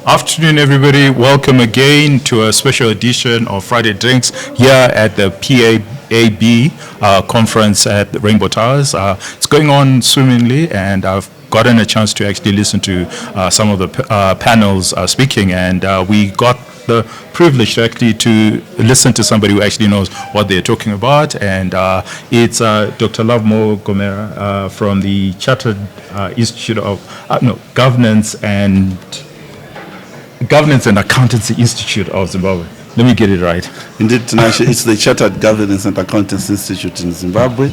Afternoon, everybody. Welcome again to a special edition of Friday Drinks here at the PAAB Conference at the Rainbow Towers. It's going on swimmingly, and I've gotten a chance to actually listen to some of the panels speaking, and we got the privilege actually to listen to somebody who actually knows what they're talking about, and it's Dr. Lovemore Gomera from the Chartered Institute of Governance and Accountancy Institute of Zimbabwe. Let me get it right. Indeed, Tinashe, it's the Chartered Governance and Accountants Institute in Zimbabwe.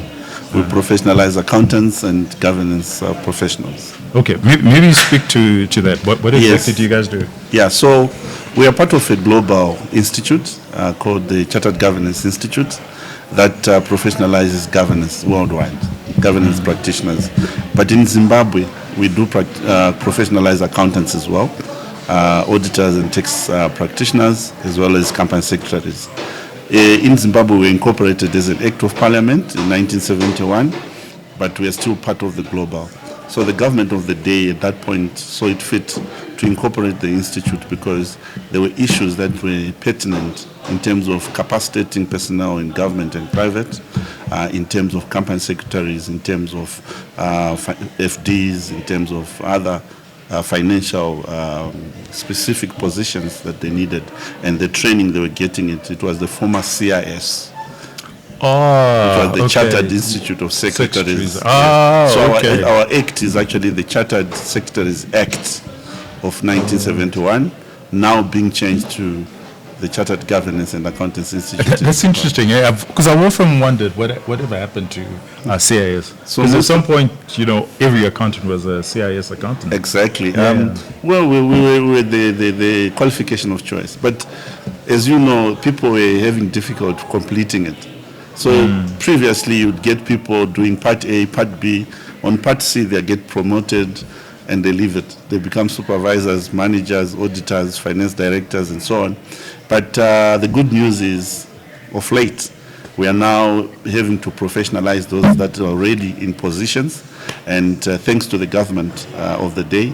We professionalize accountants and governance professionals. Okay, maybe speak to that. What exactly do you guys do? Yeah, so we are part of a global institute called the Chartered Governance Institute that professionalizes governance worldwide, governance practitioners. But in Zimbabwe, we do professionalize accountants as well. Auditors and tax practitioners, as well as company secretaries. In Zimbabwe, we incorporated as an Act of Parliament in 1971, but we are still part of the global. So the government of the day at that point saw it fit to incorporate the institute because there were issues that were pertinent in terms of capacitating personnel in government and private, in terms of company secretaries, in terms of FDs, in terms of other financial specific positions that they needed, and the training they were getting it was the former CIS. It was the Chartered Institute of Secretaries. So our act is actually the Chartered Secretaries Act of 1971, now being changed to the Chartered Governance and Accountants Institute. That's interesting, because I've often wondered whatever happened to CIS. So at some point, every accountant was a CIS accountant. Exactly. Yeah. Well, we were the qualification of choice. But as you know, people were having difficulty completing it. So previously, you'd get people doing Part A, Part B. On Part C, they get promoted and they leave it. They become supervisors, managers, auditors, finance directors, and so on. But the good news is, of late, we are now having to professionalize those that are already in positions. And thanks to the government of the day,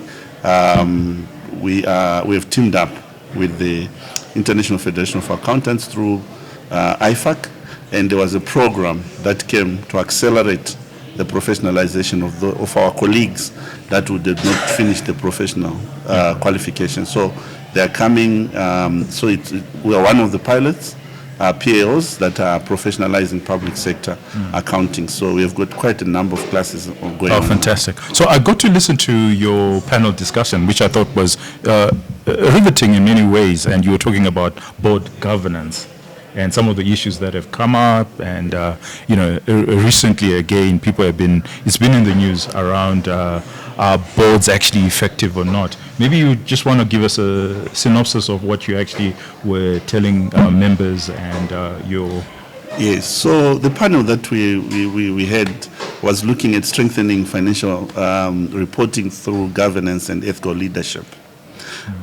we have teamed up with the International Federation of Accountants through IFAC. And there was a program that came to accelerate the professionalization of our colleagues that did not finish the professional qualification. So they are coming, we are one of the pilots, PAOs that are professionalizing public sector accounting. So we have got quite a number of classes going on. Oh, fantastic. So I got to listen to your panel discussion, which I thought was riveting in many ways, and you were talking about board governance and some of the issues that have come up, and recently again, it's been in the news around are boards actually effective or not. Maybe you just want to give us a synopsis of what you actually were telling members and your... Yes, so the panel that we had was looking at strengthening financial reporting through governance and ethical leadership.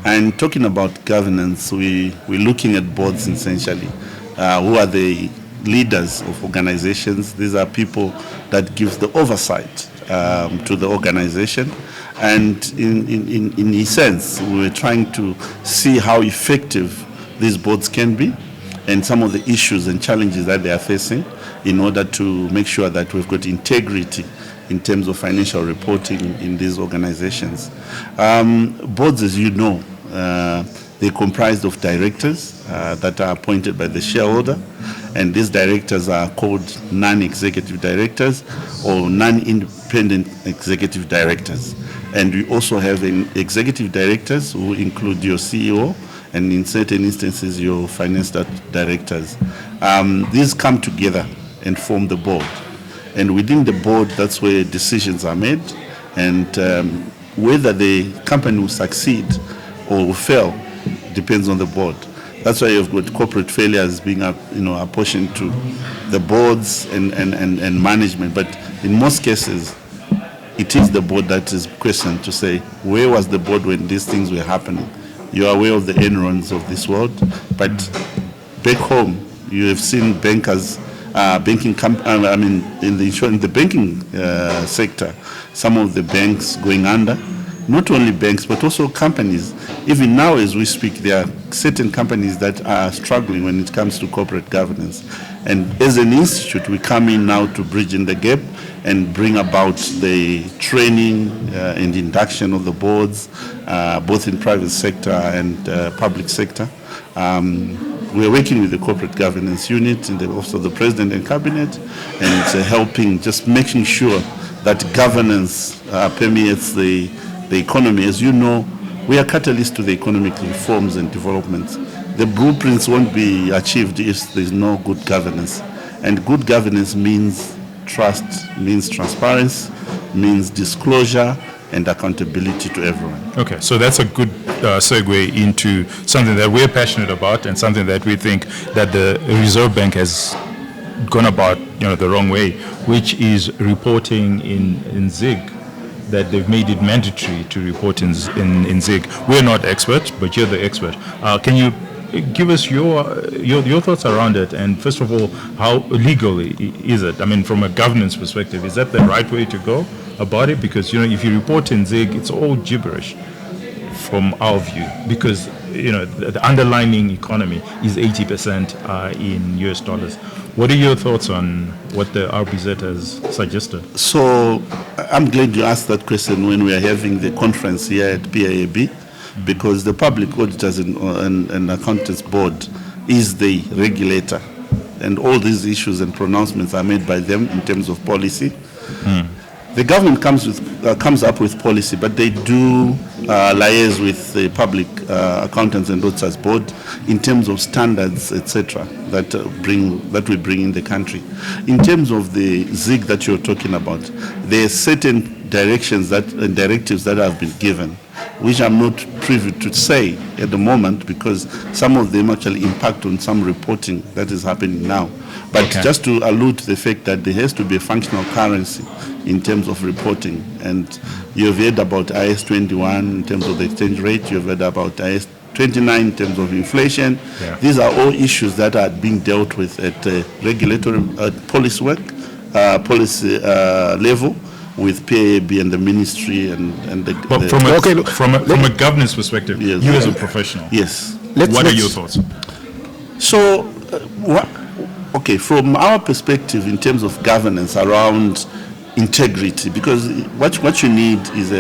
And talking about governance, we're looking at boards essentially. Who are the leaders of organizations? These are people that give the oversight to the organization. And in essence, we were trying to see how effective these boards can be and some of the issues and challenges that they are facing in order to make sure that we've got integrity in terms of financial reporting in these organizations. Boards, as you know, they're comprised of directors that are appointed by the shareholder, and these directors are called non-executive directors or non-independent executive directors. And we also have executive directors who include your CEO and in certain instances your finance directors. These come together and form the board. And within the board, that's where decisions are made, and whether the company will succeed or will fail depends on the board. That's why you've got corporate failures being apportioned to the boards and management. But in most cases, it is the board that is questioned to say, where was the board when these things were happening? You are aware of the Enrons of this world, but back home, you have seen bankers, in the banking sector, some of the banks going under, not only banks, but also companies. Even now as we speak, there are certain companies that are struggling when it comes to corporate governance. And as an institute, we come in now to bridge in the gap and bring about the training and induction of the boards, both in private sector and public sector. We're working with the corporate governance unit in the office of the president and cabinet, and helping, just making sure that governance permeates the economy. As you know, we are catalysts to the economic reforms and developments. The blueprints won't be achieved if there's no good governance. And good governance means trust, means transparency, means disclosure and accountability to everyone. Okay, so that's a good segue into something that we're passionate about and something that we think that the Reserve Bank has gone about, the wrong way, which is reporting in ZIG, that they've made it mandatory to report in ZIG. We're not experts, but you're the expert. Can you give us your thoughts around it? And first of all, how legally is it? I mean, from a governance perspective, is that the right way to go about it? Because, if you report in ZIG, it's all gibberish from our view, because, the underlying economy is 80% in US dollars. What are your thoughts on what the RBZ has suggested? So I'm glad you asked that question when we are having the conference here at PAAB, because the Public Auditors and Accountants Board is the regulator, and all these issues and pronouncements are made by them in terms of policy. The government comes up with policy, but they do liaise with the Public Accountants and Auditors Board in terms of standards, etc., that we bring in the country. In terms of the ZIG that you're talking about, there are certain directions and directives that have been given, which I'm not privy to say at the moment, because some of them actually impact on some reporting that is happening now. But just to allude to the fact that there has to be a functional currency in terms of reporting. And you've heard about IS-21 in terms of the exchange rate, you've heard about IS-29 in terms of inflation. Yeah. These are all issues that are being dealt with at regulatory policy level, with PAAB and the ministry and the... But from a governance perspective, yes, you as a professional, yes. What are your thoughts? So, from our perspective in terms of governance around integrity, because what you need is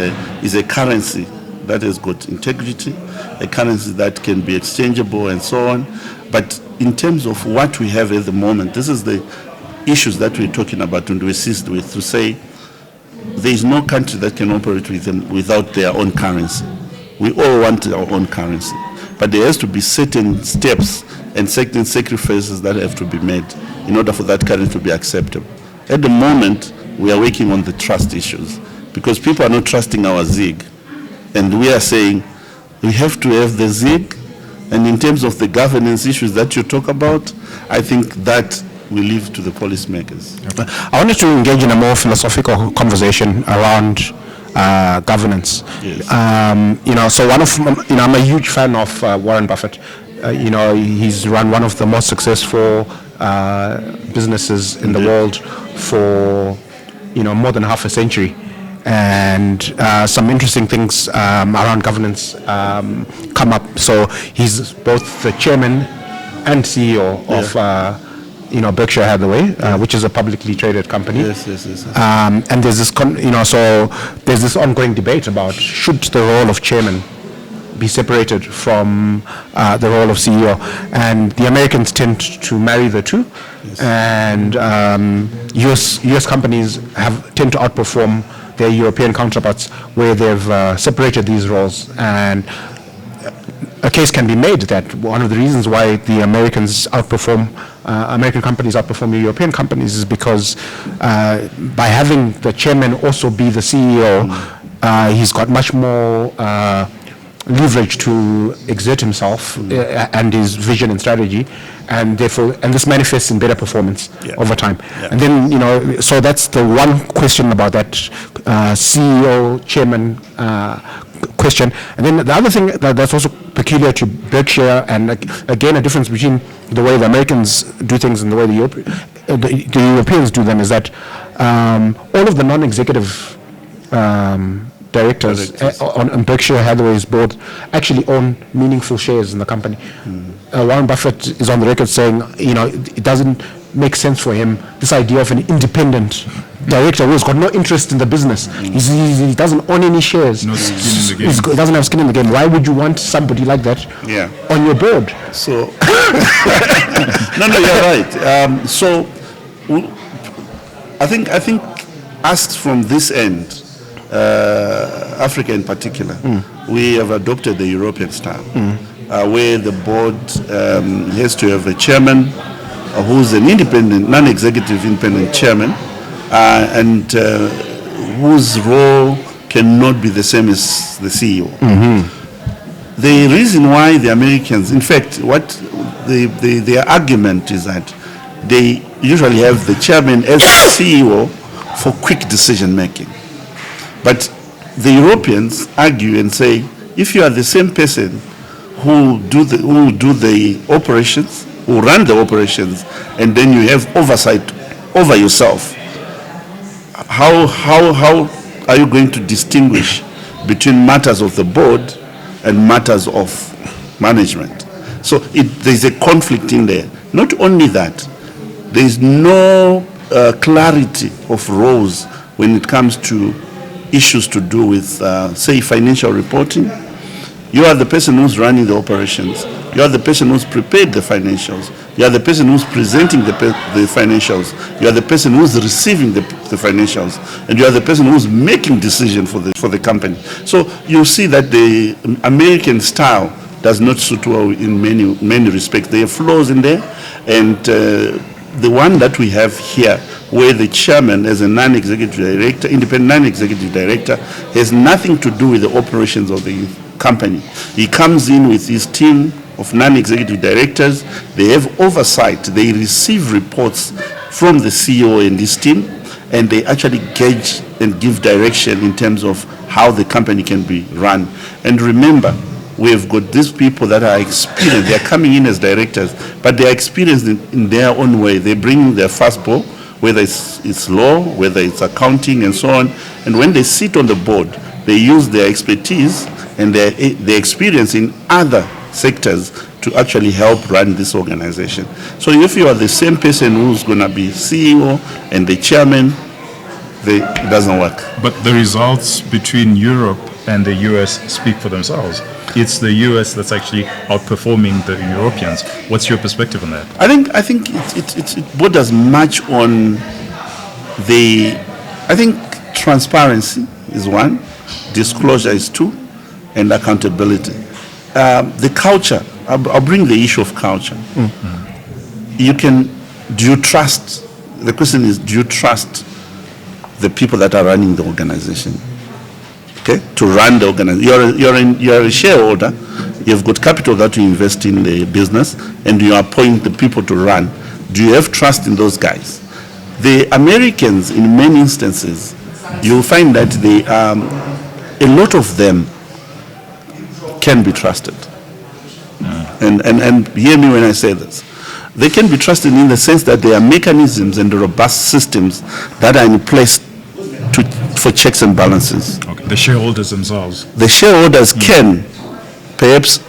a currency that has got integrity, a currency that can be exchangeable and so on. But in terms of what we have at the moment, this is the issues that we're talking about and we assist with, to say there is no country that can operate with them without their own currency. We all want our own currency, but there has to be certain steps and certain sacrifices that have to be made in order for that currency to be acceptable. At the moment, we are working on the trust issues, because people are not trusting our ZIG, and we are saying we have to have the ZIG. And in terms of the governance issues that you talk about, I think that we leave to the policymakers. Okay. I wanted to engage in a more philosophical conversation around governance. Yes. So I'm a huge fan of Warren Buffett. He's run one of the most successful businesses in the world for more than half a century, and some interesting things around governance come up. So he's both the chairman and CEO of Berkshire Hathaway, which is a publicly traded company. Yes. And there's this, so there's this ongoing debate about should the role of chairman be separated from the role of CEO, and the Americans tend to marry the two. Yes. And US companies tend to outperform their European counterparts, where they've separated these roles. And a case can be made that one of the reasons why the American companies outperform European companies is because by having the chairman also be the CEO, he's got much more leverage to exert himself and his vision and strategy, and therefore, and this manifests in better performance over time. Yeah. And then, so that's the one question about that CEO chairman question. And then the other thing that's also peculiar to Berkshire, and again a difference between the way the Americans do things and the way the Europeans do them, is that all of the non-executive directors on Berkshire Hathaway's board actually own meaningful shares in the company. Warren Buffett is on the record saying, it doesn't make sense for him, this idea of an independent director who's got no interest in the business. He doesn't own any shares. No skin in the game. He doesn't have skin in the game. Why would you want somebody like that on your board? So, no, you're right. So, I think asked from this end, Africa in particular, we have adopted the European style, where the board has to have a chairman who's an independent, non-executive independent chairman, and whose role cannot be the same as the CEO. The reason why the Americans, in fact, what their argument is that they usually have the chairman as the CEO for quick decision making. But the Europeans argue and say, if you are the same person who do the operations, who run the operations, and then you have oversight over yourself, how are you going to distinguish between matters of the board and matters of management? So there's a conflict in there. Not only that, there is no clarity of roles when it comes to issues to do with, say, financial reporting. You are the person who's running the operations. You are the person who's prepared the financials. You are the person who's presenting the financials. You are the person who's receiving the financials. And you are the person who's making decisions for the company. So you see that the American style does not suit well in many respects. There are flaws in there. And the one that we have here, where the chairman as a non-executive director, independent non-executive director, has nothing to do with the operations of the company. He comes in with his team of non-executive directors. They have oversight. They receive reports from the CEO and his team, and they actually gauge and give direction in terms of how the company can be run. And remember, we've got these people that are experienced. They're coming in as directors, but they're experienced in their own way. They bring their fastball, whether it's law, whether it's accounting, and so on. And when they sit on the board, they use their expertise and their experience in other sectors to actually help run this organization. So if you are the same person who's going to be CEO and the chairman, it doesn't work. But the results between Europe and the US speak for themselves. It's the US that's actually outperforming the Europeans. What's your perspective on that? I think it borders much on I think transparency is one, disclosure is two, and accountability. The culture, I'll bring the issue of culture. Do you trust, the question is, do you trust the people that are running the organization? Okay, to run the organization. You're a shareholder, you've got capital that you invest in the business, and you appoint the people to run. Do you have trust in those guys? The Americans, in many instances, you'll find that a lot of them can be trusted. And hear me when I say this. They can be trusted in the sense that there are mechanisms and robust systems that are in place for checks and balances. Okay. The shareholders themselves. The shareholders can perhaps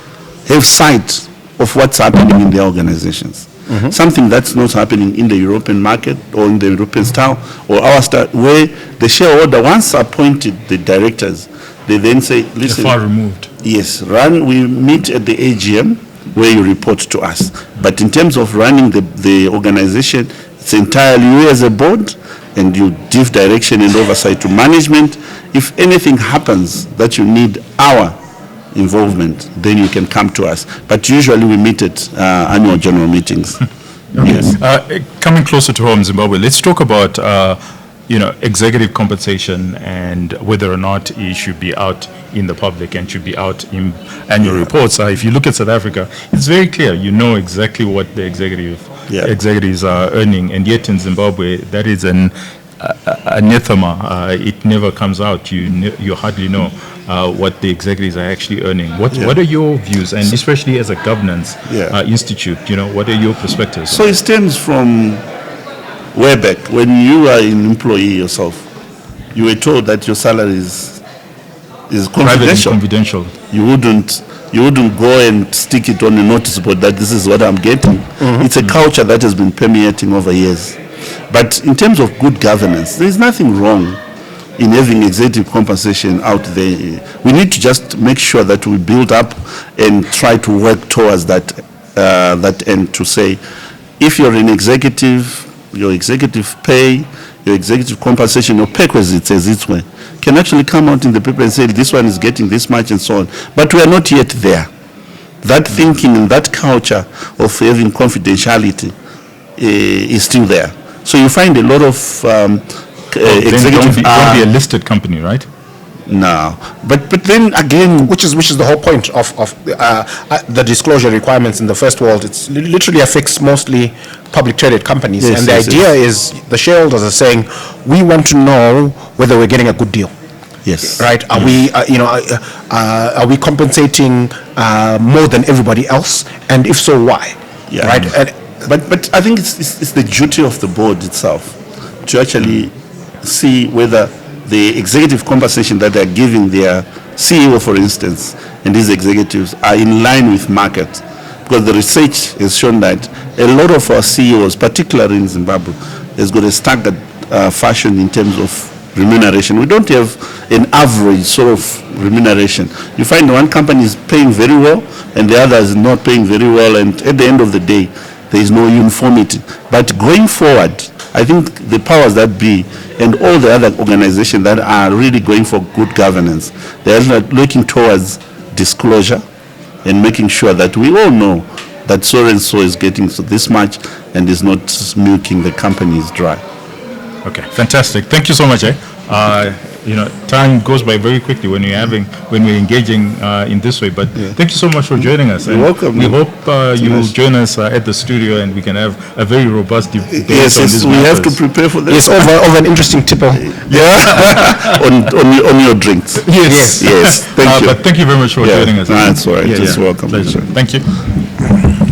have sight of what's happening in their organizations. Something that's not happening in the European market or in the European style or our style, where the shareholder, once appointed the directors, they then say, listen, they're far removed. Yes, we meet at the AGM where you report to us. But in terms of running the organization, it's entirely you as a board, and you give direction and oversight to management. If anything happens that you need our involvement, then you can come to us. But usually we meet at annual general meetings. Yes. Coming closer to home, Zimbabwe, let's talk about executive compensation and whether or not it should be out in the public and should be out in annual reports. If you look at South Africa, it's very clear. You know exactly what the executives are earning, and yet in Zimbabwe, that is an anathema. It never comes out. You hardly know what the executives are actually earning. What are your views, and especially as a governance institute, what are your perspectives? So it stems from way back when you were an employee yourself. You were told that your salary is is Private and confidential. confidential. You wouldn't go and stick it on a notice board that this is what I'm getting. It's a culture that has been permeating over years. But in terms of good governance, there is nothing wrong in having executive compensation out there. We need to just make sure that we build up and try to work towards that end, to say, if you're an executive, your executive pay, your executive compensation, or perquisite, as it were, can actually come out in the paper and say, this one is getting this much and so on. But we are not yet there. That thinking and that culture of having confidentiality is still there. So you find a lot of executive... Don't be a listed company, right? No. But then again... Which is the whole point of the disclosure requirements in the first world. It's literally affects mostly public traded companies. Yes, and the yes, idea is the shareholders are saying, we want to know whether we're getting a good deal. Yes. Right? Are we, are we compensating more than everybody else? And if so, why? Yeah. Right? And, But I think it's the duty of the board itself to actually see whether the executive compensation that they're giving their CEO, for instance, and these executives are in line with market. Because the research has shown that a lot of our CEOs, particularly in Zimbabwe, has got a staggered fashion in terms of remuneration. We don't have an average sort of remuneration. You find one company is paying very well and the other is not paying very well, and at the end of the day, there is no uniformity. But going forward, I think the powers that be and all the other organizations that are really going for good governance, they are looking towards disclosure and making sure that we all know that so and so is getting this much and is not milking the companies dry. Okay, fantastic. Thank you so much. Time goes by very quickly when we're engaging in this way. But thank you so much for joining us. You're welcome. We hope you join us at the studio and we can have a very robust debate. Yes, on these we have to matters. prepare for that. yes, over an interesting tipple. Yeah, on your drinks. Yes. Yes. Thank you. But thank you very much for joining us. That's all right. Yeah, Just yeah. welcome. Pleasure. Thank you.